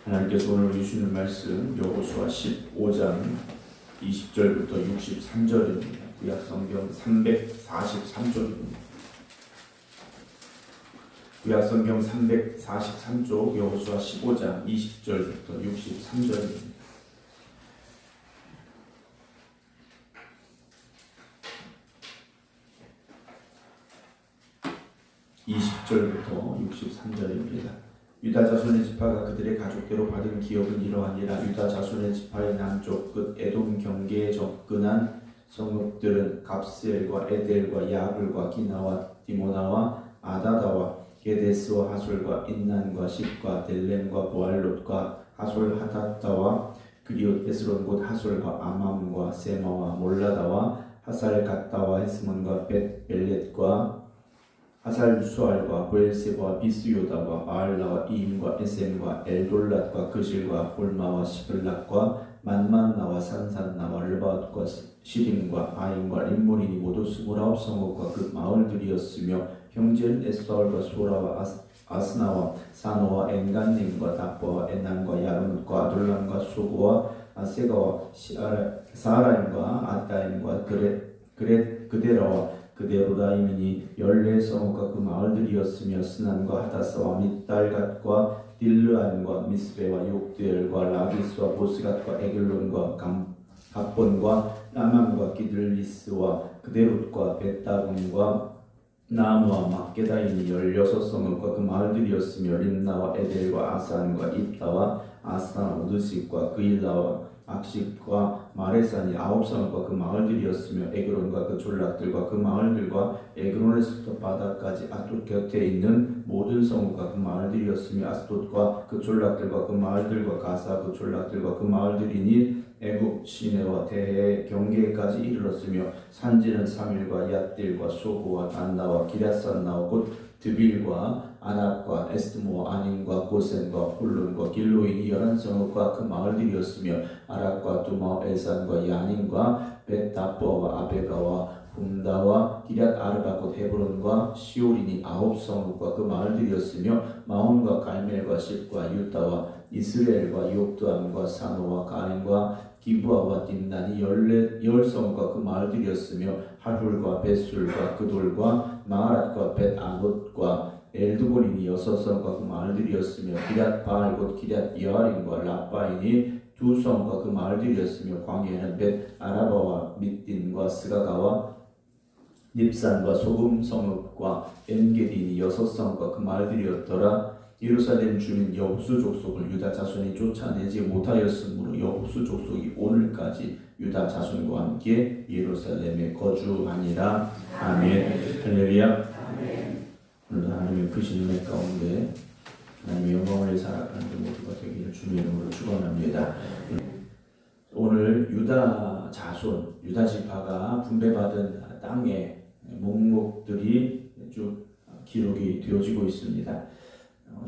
하나님께서 오늘 주시는 말씀 여호수아 15장 20절부터 63절입니다. 구약성경 343쪽입니다. 구약성경 343쪽 여호수아 15장 20절부터 63절입니다. (20절부터 63절입니다) 유다 자손의 지파가 그들의 가족대로 받은 기업은 이러하니라. 유다 자손의 지파의 남쪽 끝 에돔 경계에 접근한 성읍들은 갑스엘과 에델과 야불과 기나와 디모나와 아다다와 게데스와 하솔과 인난과 십과 델렘과 보알롯과 하솔 하다다와 그리옷 에스론 곧 하솔과 아맘과 세마와 몰라다와 하살 갓다와 헤스몬과 벳벨렛과 하살 수알과 보엘세바와 비스요다와 바알라와 이임과 에셈과 엘돌랏과 그실과 홀마와 시블락과 만만나와 산산나와 르바옷과 시림과 아임과 림모린이 모두 29성읍과 그 마을들이었으며 형제는 에스사올과 소라와 아스나와 사노와 엔간님과 다빠와 에난과 야르뭇과 아둘람과 소고와 아세가와 사라임과 아다임과 그데라와 그데로다임이니 14성읍과 그 마을들이었으며 스난과 하다사와 밑달갓과 딜르안과 미스베와 욕드엘과 라기스와 보스갓과 에글론과 갑본과 라맘과 기들리스와 그데롯과 벳다금과 나무와 막게다이니 16성읍과 그 마을들이었으며 림나와 에델과 아산과 입다와 아스나 오드식과 그일라와 악식과 마레산이 9성읍과 그 마을들이었으며 에그론과 그 졸락들과 그 마을들과 에그론에서부터 바다까지 아돗 곁에 있는 모든 성읍과 그 마을들이었으며 아스돗과 그 졸락들과 그 마을들과 가사 그 졸락들과 그 마을들이니 애굽 시내와 대해 경계까지 이르렀으며 산지는 사밀과 얏딜과 소고와 단나와 기랴산나와 곧 드빌과 아낙과 에스드모와 아닌과 고센과 홀론과 길로인이 11성읍과 그 마을들이었으며 아락과 두마 엘산과 야닌과 벳다버와 아베가와 훔다와 기럇 아르바 곧 헤브론과 시올인이 9성읍과 그 마을들이었으며 마온과 갈멜과 십과 유다와 이스라엘과 욕두암과 사노와 가인과 기브아와 딘단이 10성읍과 그 마을들이었으며 하훌과 벳술과 그돌과 마하랏과 벳아못과 엘드볼인이 6성읍과 그 마을들이었으며 기럇 바알 곧 기럇 여아림과 라바인이 2성읍과 그 마을들이었으며 광야에는 벳 아라바와 밑딘과 스가가와 닙산과 소금 성읍과 엔게딘이 6성읍과 그 마을들이었더라. 예루살렘 주민 여호수 족속을 유다 자손이 쫓아내지 못하였으므로 여호수 족속이 오늘까지 유다 자손과 함께 예루살렘에 거주하니라. 아멘. 할렐루야. 오늘도 하나님의 크신 은혜 가운데 하나님의 영광을 살아가는 모두가 되기를 주님의 이름으로 축원합니다. 오늘 유다 자손, 유다 지파가 분배받은 땅의 목록들이 쭉 기록이 되어지고 있습니다.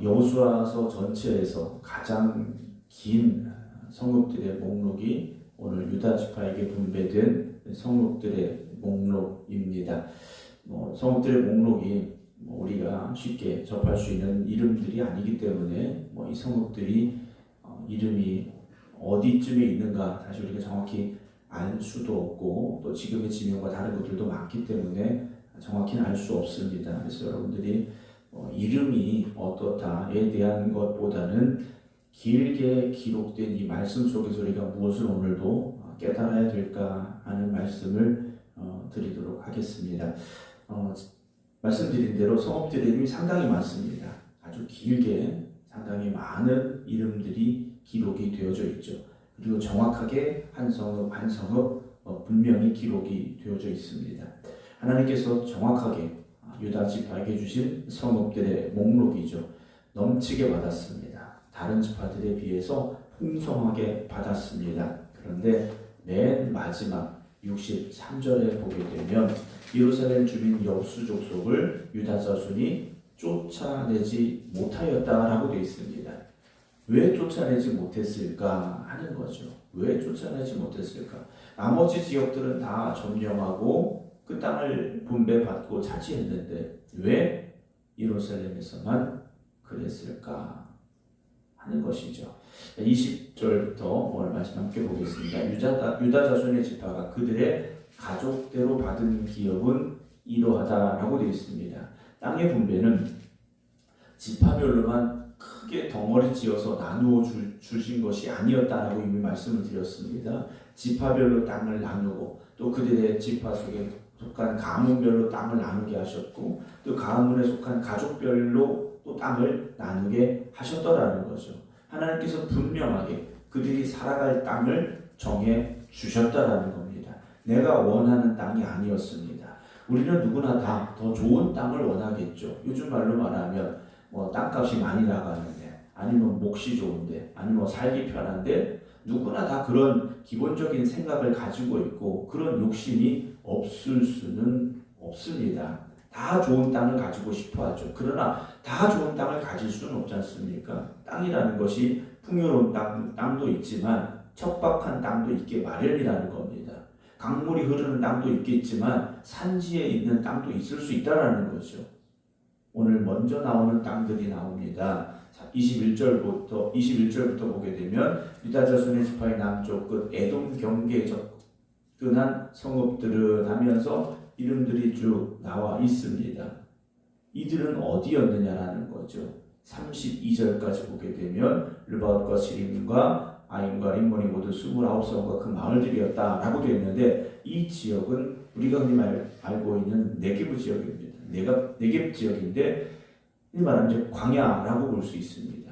여호수아서 전체에서 가장 긴 성읍들의 목록이 오늘 유다 지파에게 분배된 성읍들의 목록입니다. 성읍들의 목록이 우리가 쉽게 접할 수 있는 이름들이 아니기 때문에 이 성읍들이 이름이 어디쯤에 있는가 사실 우리가 정확히 알 수도 없고 또 지금의 지명과 다른 것들도 많기 때문에 정확히는 알 수 없습니다. 그래서 여러분들이 이름이 어떻다에 대한 것보다는 길게 기록된 이 말씀 속에서 우리가 무엇을 오늘도 깨달아야 될까 하는 말씀을 드리도록 하겠습니다. 말씀드린 대로 성읍들의 이름이 상당히 많습니다. 아주 길게 상당히 많은 이름들이 기록이 되어져 있죠. 그리고 정확하게 한 성읍 한 성읍 분명히 기록이 되어져 있습니다. 하나님께서 정확하게 유다 지파에게 주신 성읍들의 목록이죠. 넘치게 받았습니다. 다른 지파들에 비해서 풍성하게 받았습니다. 그런데 맨 마지막 63절에 보게 되면 예루살렘 주민 여호수 족속을 유다 자손이 쫓아내지 못하였다라고 되어 있습니다. 왜 쫓아내지 못했을까 하는 거죠. 왜 쫓아내지 못했을까? 나머지 지역들은 다 점령하고 그 땅을 분배받고 차지했는데 왜 예루살렘에서만 그랬을까 하는 것이죠. 20절부터 오늘 말씀 함께 보겠습니다. 유다 자손의 지파가 그들의 가족대로 받은 기업은 이러하다라고 되어 있습니다. 땅의 분배는 지파별로만 크게 덩어리 지어서 나누어 주신 것이 아니었다라고 이미 말씀을 드렸습니다. 지파별로 땅을 나누고 또 그들의 지파 속에 속한 가문별로 땅을 나누게 하셨고 또 가문에 속한 가족별로 또 땅을 나누게 하셨더라는 거죠. 하나님께서 분명하게 그들이 살아갈 땅을 정해 주셨다라는 겁니다. 내가 원하는 땅이 아니었습니다. 우리는 누구나 다 더 좋은 땅을 원하겠죠. 요즘 말로 말하면 뭐 땅값이 많이 나가는데 아니면 몫이 좋은데 아니면 살기 편한데 누구나 다 그런 기본적인 생각을 가지고 있고 그런 욕심이 없을 수는 없습니다. 다 좋은 땅을 가지고 싶어 하죠. 그러나 다 좋은 땅을 가질 수는 없지 않습니까? 땅이라는 것이 풍요로운 땅도 있지만 척박한 땅도 있게 마련이라는 겁니다. 강물이 흐르는 땅도 있겠지만 산지에 있는 땅도 있을 수 있다는 거죠. 오늘 먼저 나오는 땅들이 나옵니다. 21절부터 보게 되면 유다 자손의 지파의 남쪽 끝 에돔 경계에 접근한 성읍들은 하면서 이름들이 쭉 나와 있습니다. 이들은 어디였느냐라는 거죠. 32절까지 보게 되면 르바웃과 시림과 아임과 림몬이 모두 29성과 그 마을들이었다 라고 되어 있는데 이 지역은 우리가 흔히 알고 있는 네게브 지역입니다. 네게브 지역인데 이 말하면 광야라고 볼 수 있습니다.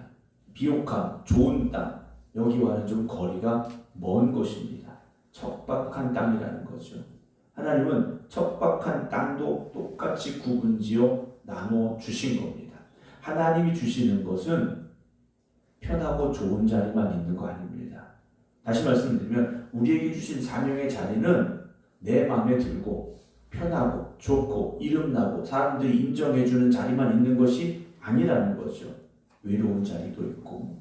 비옥한 좋은 땅, 여기와는 좀 거리가 먼 곳입니다. 척박한 땅이라는 거죠. 하나님은 척박한 땅도 똑같이 구분지어 나눠 주신 겁니다. 하나님이 주시는 것은 편하고 좋은 자리만 있는 거 아닙니다. 다시 말씀드리면 우리에게 주신 사명의 자리는 내 마음에 들고 편하고 좋고 이름나고 사람들이 인정해주는 자리만 있는 것이 아니라는 거죠. 외로운 자리도 있고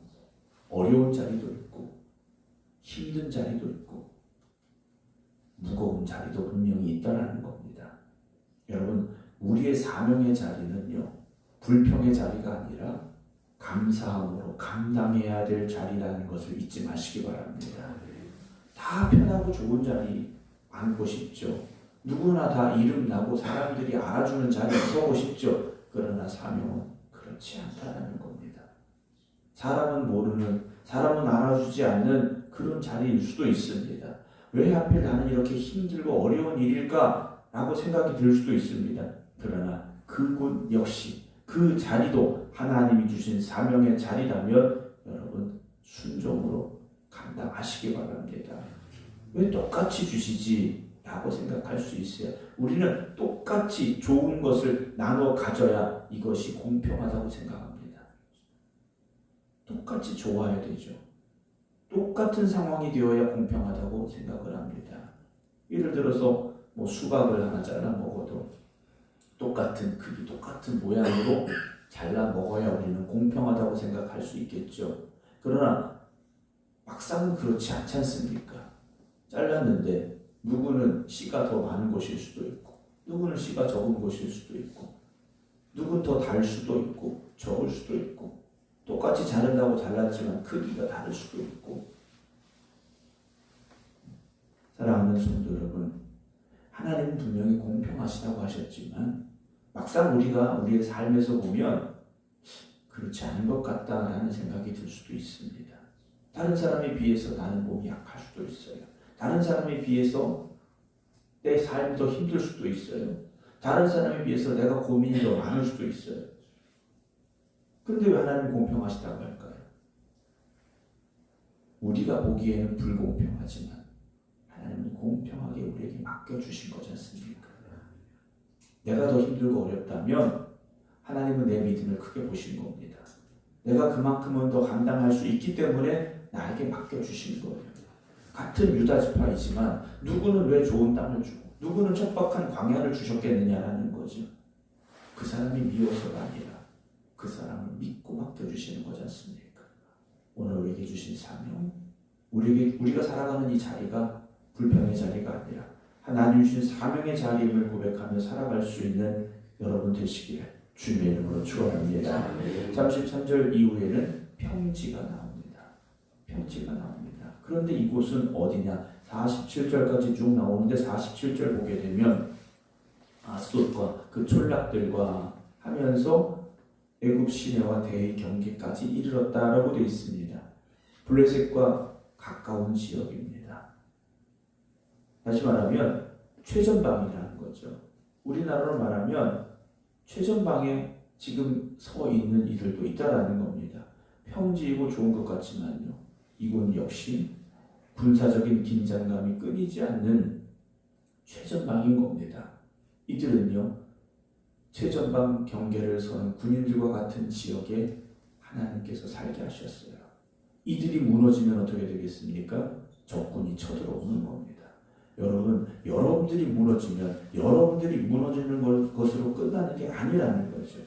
어려운 자리도 있고 힘든 자리도 있고 무거운 자리도 분명히 있다는 겁니다. 여러분 우리의 사명의 자리는요 불평의 자리가 아니라 감사함으로 감당해야 될 자리라는 것을 잊지 마시기 바랍니다. 다 편하고 좋은 자리 앉고 싶죠. 누구나 다 이름나고 사람들이 알아주는 자리에 서고 싶죠. 그러나 사명은 그렇지 않다는 겁니다. 사람은 알아주지 않는 그런 자리일 수도 있습니다. 왜 하필 나는 이렇게 힘들고 어려운 일일까? 라고 생각이 들 수도 있습니다. 그러나 그곳 역시 그 자리도 하나님이 주신 사명의 자리라면 여러분 순종으로 감당하시기 바랍니다. 왜 똑같이 주시지? 라고 생각할 수 있어요. 우리는 똑같이 좋은 것을 나눠 가져야 이것이 공평하다고 생각합니다. 똑같이 좋아야 되죠. 똑같은 상황이 되어야 공평하다고 생각을 합니다. 예를 들어서 뭐 수박을 하나 잘라 먹어도 똑같은 크기, 똑같은 모양으로 잘라 먹어야 우리는 공평하다고 생각할 수 있겠죠. 그러나 막상은 그렇지 않지 않습니까? 잘랐는데 누구는 씨가 더 많은 것일 수도 있고 누구는 씨가 적은 것일 수도 있고 누구는 더 달 수도 있고 적을 수도 있고 똑같이 자른다고 잘랐지만 크기가 다를 수도 있고. 사랑하는 성도 여러분, 하나님은 분명히 공평하시다고 하셨지만 막상 우리가 우리의 삶에서 보면 그렇지 않은 것 같다라는 생각이 들 수도 있습니다. 다른 사람에 비해서 나는 몸이 약할 수도 있어요. 다른 사람에 비해서 내 삶이 더 힘들 수도 있어요. 다른 사람에 비해서 내가 고민이 더 많을 수도 있어요. 그런데 왜 하나님은 공평하시다고 할까요? 우리가 보기에는 불공평하지만 하나님은 공평하게 우리에게 맡겨주신 거지 않습니까? 내가 더 힘들고 어렵다면 하나님은 내 믿음을 크게 보신 겁니다. 내가 그만큼은 더 감당할 수 있기 때문에 나에게 맡겨주신 거예요. 같은 유다 지파이지만 누구는 왜 좋은 땅을 주고 누구는 척박한 광야를 주셨겠느냐라는 거죠. 그 사람이 미워서가 아니라 그 사람을 믿고 맡겨주시는 거지 않습니까? 오늘 우리에게 주신 사명, 우리가 살아가는 이 자리가 불평의 자리가 아니라 하나님 주신 사명의 자리임을 고백하며 살아갈 수 있는 여러분 되시기를 주님의 이름으로 축원합니다. 33절 이후에는 평지가 나옵니다. 평지가 나옵니다. 그런데 이곳은 어디냐? 47절까지 쭉 나오는데 47절 보게 되면 아숫과 그 촌락들과 하면서 애굽 시내와 대의 경계까지 이르렀다라고 되어 있습니다. 블레셋과 가까운 지역입니다. 다시 말하면 최전방이라는 거죠. 우리나라로 말하면 최전방에 지금 서 있는 이들도 있다라는 겁니다. 평지이고 좋은 것 같지만요. 이곳 역시 군사적인 긴장감이 끊이지 않는 최전방인 겁니다. 이들은요, 최전방 경계를 서는 군인들과 같은 지역에 하나님께서 살게 하셨어요. 이들이 무너지면 어떻게 되겠습니까? 적군이 쳐들어오는 겁니다. 여러분, 여러분들이 무너지면 여러분들이 무너지는 것으로 끝나는 게 아니라는 거죠.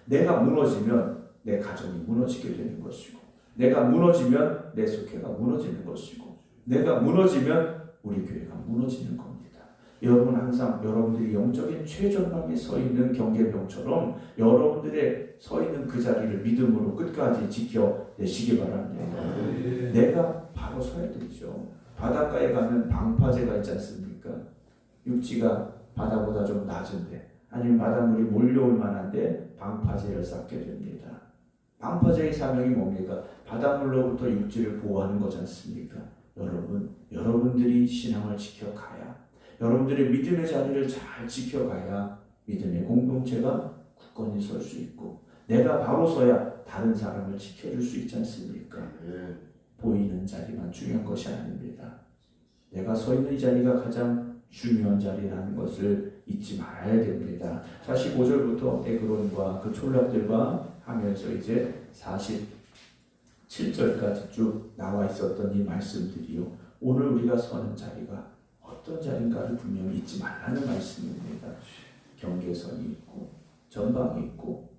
내가 무너지면 내 가정이 무너지게 되는 것이고, 내가 무너지면 내 속회가 무너지는 것이고, 내가 무너지면 우리 교회가 무너지는 겁니다. 여러분 항상 여러분들이 영적인 최전방에 서 있는 경계병처럼 여러분들의 서 있는 그 자리를 믿음으로 끝까지 지켜내시기 바랍니다. 내가 바로 서야 되죠. 바닷가에 가면 방파제가 있지 않습니까? 육지가 바다보다 좀 낮은데 아니면 바닷물이 몰려올 만한데 방파제를 쌓게 됩니다. 방파제의 사명이 뭡니까? 바닷물로부터 육지를 보호하는 거지 않습니까? 여러분들이 신앙을 지켜가야, 여러분들의 믿음의 자리를 잘 지켜가야 믿음의 공동체가 굳건히 설 수 있고, 내가 바로 서야 다른 사람을 지켜줄 수 있지 않습니까? 보이는 자리만 중요한 것이 아닙니다. 내가 서 있는 이 자리가 가장 중요한 자리라는 것을 잊지 말아야 됩니다. 45절부터 에그론과 그 촌락들과 하면서 이제 47절까지 쭉 나와 있었던 이 말씀들이요, 오늘 우리가 서는 자리가 어떤 자리인가를 분명히 잊지 말라는 말씀입니다. 경계선이 있고 전방이 있고,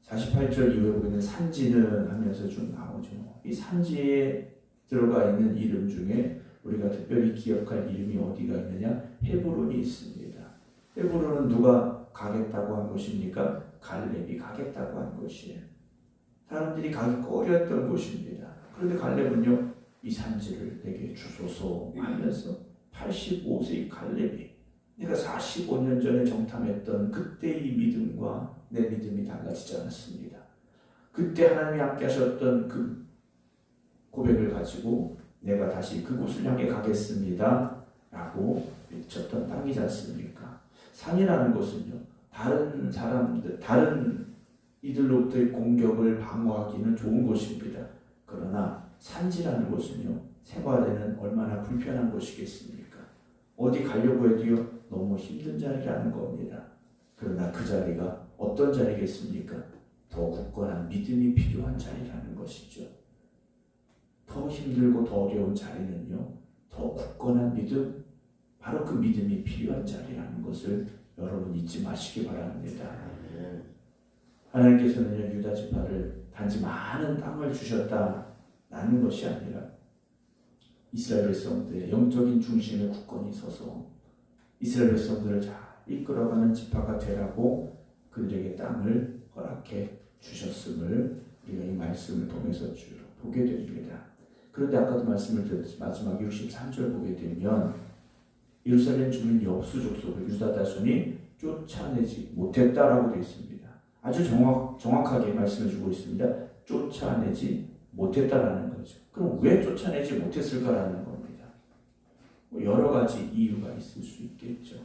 48절 이후에 보면 산지는 하면서 쭉 나오죠. 이 산지에 들어가 있는 이름 중에 우리가 특별히 기억할 이름이 어디가 있느냐? 헤브론이 있습니다. 헤브론은 누가 가겠다고 한 곳입니까? 갈렙이 가겠다고 한 곳이에요. 사람들이 가기 꺼렸던 곳입니다. 그런데 갈렙은요, 이 산지를 내게 주소서 하면서 85세의 갈렙이 내가 45년 전에 정탐했던 그때의 믿음과 내 믿음이 달라지지 않았습니다. 그때 하나님이 함께 하셨던 그 고백을 가지고 내가 다시 그곳을 향해 가겠습니다 라고 외쳤던 땅이지 않습니까? 산이라는 것은요, 다른 사람들, 다른 이들로부터의 공격을 방어하기는 좋은 곳입니다. 그러나 산지라는 곳은요, 생활에는 얼마나 불편한 곳이겠습니까? 어디 가려고 해도요, 너무 힘든 자리라는 겁니다. 그러나 그 자리가 어떤 자리겠습니까? 더 굳건한 믿음이 필요한 자리라는 것이죠. 더 힘들고 더 어려운 자리는요, 더 굳건한 믿음, 바로 그 믿음이 필요한 자리라는 것을 여러분 잊지 마시기 바랍니다. 하나님께서는 유다 지파를 단지 많은 땅을 주셨다라는 것이 아니라 이스라엘 백성들의 영적인 중심에 굳건히 서서 이스라엘 백성들을 잘 이끌어가는 지파가 되라고 그들에게 땅을 허락해 주셨음을 우리가 이 말씀을 통해서 주로 보게 됩니다. 그런데 아까도 말씀을 드렸듯이 마지막 63절 보게 되면 예루살렘 주민 여수 족속을 유다 자손이 쫓아내지 못했다라고 되어 있습니다. 아주 정확하게 말씀해 주고 있습니다. 쫓아내지 못했다라는 거죠. 그럼 왜 쫓아내지 못했을까라는 겁니다. 여러 가지 이유가 있을 수 있겠죠.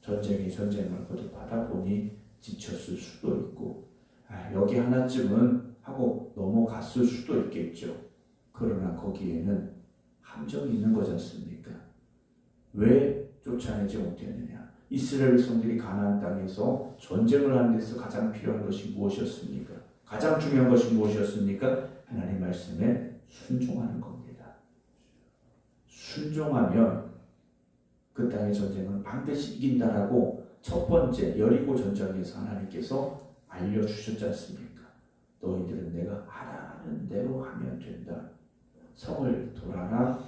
전쟁을 거듭하다 보니 지쳤을 수도 있고, 여기 하나쯤은 하고 넘어갔을 수도 있겠죠. 그러나 거기에는 함정이 있는 거지 않습니까? 왜 쫓아내지 못했느냐? 이스라엘 백성들이 가나안 땅에서 전쟁을 하는 데서 가장 필요한 것이 무엇이었습니까? 가장 중요한 것이 무엇이었습니까? 하나님 말씀에 순종하는 겁니다. 순종하면 그 땅의 전쟁은 반드시 이긴다라고 첫 번째 여리고 전쟁에서 하나님께서 알려주셨지 않습니까? 너희들은 내가 하라는 대로 하면 된다. 성을 돌아라.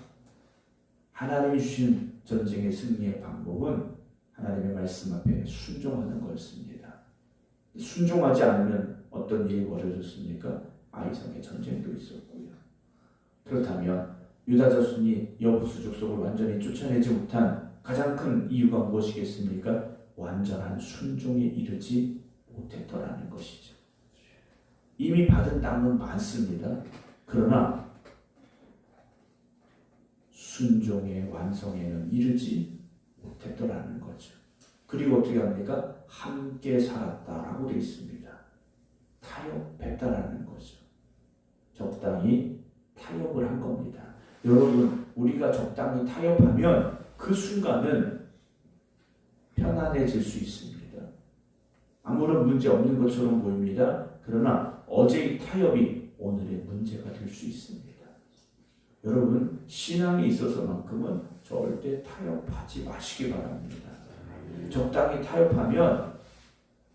하나님이 주신 전쟁의 승리의 방법은 하나님의 말씀 앞에 순종하는 것입니다. 순종하지 않으면 어떤 일이 벌어졌습니까? 아이성의 전쟁도 있었고요. 그렇다면 유다 자손이 여부수 족속을 완전히 쫓아내지 못한 가장 큰 이유가 무엇이겠습니까? 완전한 순종에 이르지 못했더라는 것이죠. 이미 받은 땅은 많습니다. 그러나 순종의 완성에는 이르지 못했더라는 거죠. 그리고 어떻게 합니까? 함께 살았다라고 되어 있습니다. 타협했다라는 거죠. 적당히 타협을 한 겁니다. 여러분, 우리가 적당히 타협하면 그 순간은 편안해질 수 있습니다. 아무런 문제 없는 것처럼 보입니다. 그러나 어제의 타협이 오늘의 문제가 될 수 있습니다. 여러분, 신앙에 있어서만큼은 절대 타협하지 마시기 바랍니다. 적당히 타협하면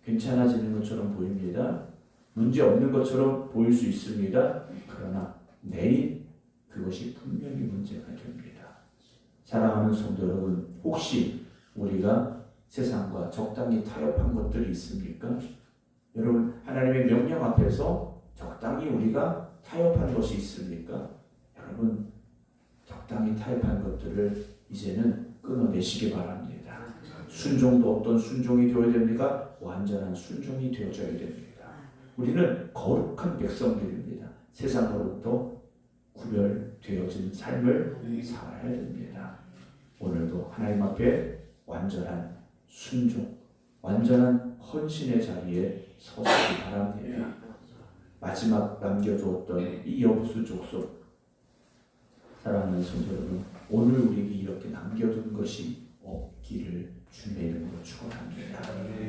괜찮아지는 것처럼 보입니다. 문제 없는 것처럼 보일 수 있습니다. 그러나 내일 그것이 분명히 문제가 됩니다. 사랑하는 성도 여러분, 혹시 우리가 세상과 적당히 타협한 것들이 있습니까? 여러분, 하나님의 명령 앞에서 적당히 우리가 타협한 것이 있습니까? 여러분, 적당히 타협한 것들을 이제는 끊어내시기 바랍니다. 순종도 어떤 순종이 되어야 됩니까? 완전한 순종이 되어져야 됩니다. 우리는 거룩한 백성들입니다. 세상으로부터 구별되어진 삶을 살아야 됩니다. 오늘도 하나님 앞에 완전한 순종, 완전한 헌신의 자리에 서시기 바랍니다. 마지막 남겨두었던 이 여부수 족속, 사랑하는 성도 여러분, 오늘 우리에게 이렇게 남겨둔 것이 없기를 주님의 이름으로 축원합니다.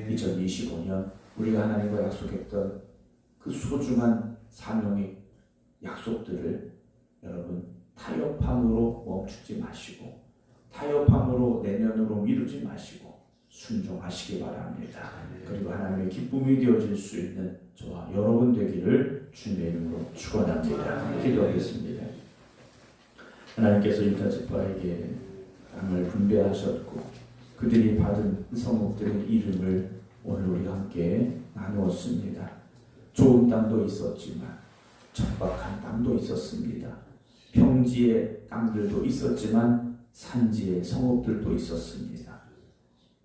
2025년 우리가 하나님과 약속했던 그 소중한 사명의 약속들을 여러분 타협함으로 멈추지 마시고, 타협함으로 내년으로 미루지 마시고 순종하시기 바랍니다. 그리고 하나님의 기쁨이 되어질 수 있는 저와 여러분 되기를 주님의 이름으로 축원합니다. 기도하겠습니다. 하나님께서 유다 지파에게 땅을 분배하셨고 그들이 받은 성읍들의 이름을 오늘 우리가 함께 나누었습니다. 좋은 땅도 있었지만 척박한 땅도 있었습니다. 평지의 땅들도 있었지만 산지의 성읍들도 있었습니다.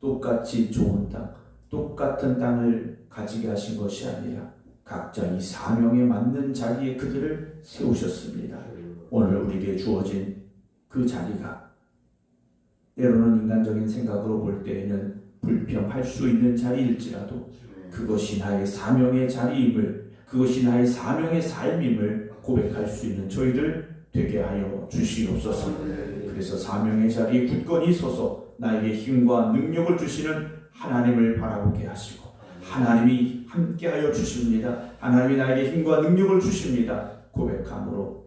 똑같이 좋은 땅, 똑같은 땅을 가지게 하신 것이 아니라 각자 이 사명에 맞는 자리에 그들을 세우셨습니다. 오늘 우리에게 주어진 그 자리가 때로는 인간적인 생각으로 볼 때에는 불평할 수 있는 자리일지라도 그것이 나의 사명의 자리임을, 그것이 나의 사명의 삶임을 고백할 수 있는 저희들 되게 하여 주시옵소서. 그래서 사명의 자리에 굳건히 서서 나에게 힘과 능력을 주시는 하나님을 바라보게 하시고, 하나님이 함께하여 주십니다. 하나님이 나에게 힘과 능력을 주십니다. 고백함으로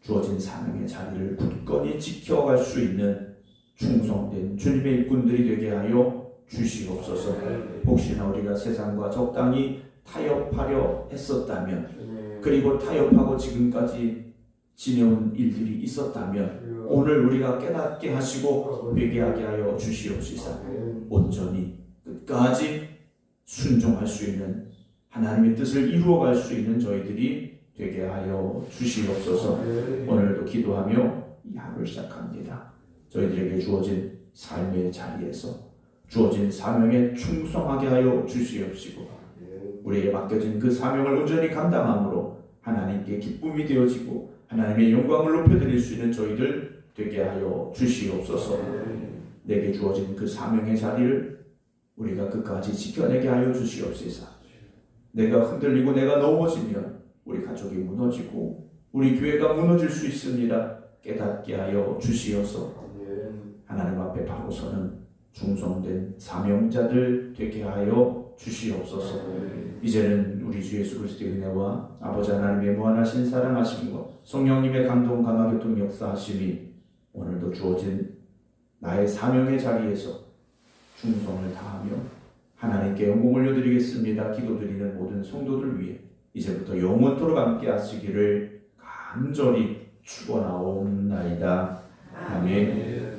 주어진 사명의 자리를 굳건히 지켜갈 수 있는 충성된 주님의 일꾼들이 되게 하여 주시옵소서. 혹시나 우리가 세상과 적당히 타협하려 했었다면, 그리고 타협하고 지금까지 지내온 일들이 있었다면 오늘 우리가 깨닫게 하시고 회개하게 하여 주시옵소서. 온전히 끝까지 순종할 수 있는, 하나님의 뜻을 이루어갈 수 있는 저희들이 되게 하여 주시옵소서. 오늘도 기도하며 이 하루를 시작합니다. 저희들에게 주어진 삶의 자리에서 주어진 사명에 충성하게 하여 주시옵시고, 우리에게 맡겨진 그 사명을 온전히 감당함으로 하나님께 기쁨이 되어지고 하나님의 영광을 높여드릴 수 있는 저희들 되게 하여 주시옵소서. 내게 주어진 그 사명의 자리를 우리가 끝까지 지켜내게 하여 주시옵소서. 내가 흔들리고 내가 넘어지면 우리 가족이 무너지고 우리 교회가 무너질 수 있습니다. 깨닫게 하여 주시옵소서. 하나님 앞에 바로 서는 충성된 사명자들 되게 하여 주시옵소서. 이제는 우리 주 예수 그리스도의 은혜와 아버지 하나님의 무한하신 사랑하심과 성령님의 감동 감화 교통 역사하심이 오늘도 주어진 나의 사명의 자리에서 충성을 다하며 하나님께 영광 올려드리겠습니다. 기도드리는 모든 성도들 위해 이제부터 영원토록 함께 하시기를 간절히 축원하옵나이다. 아멘.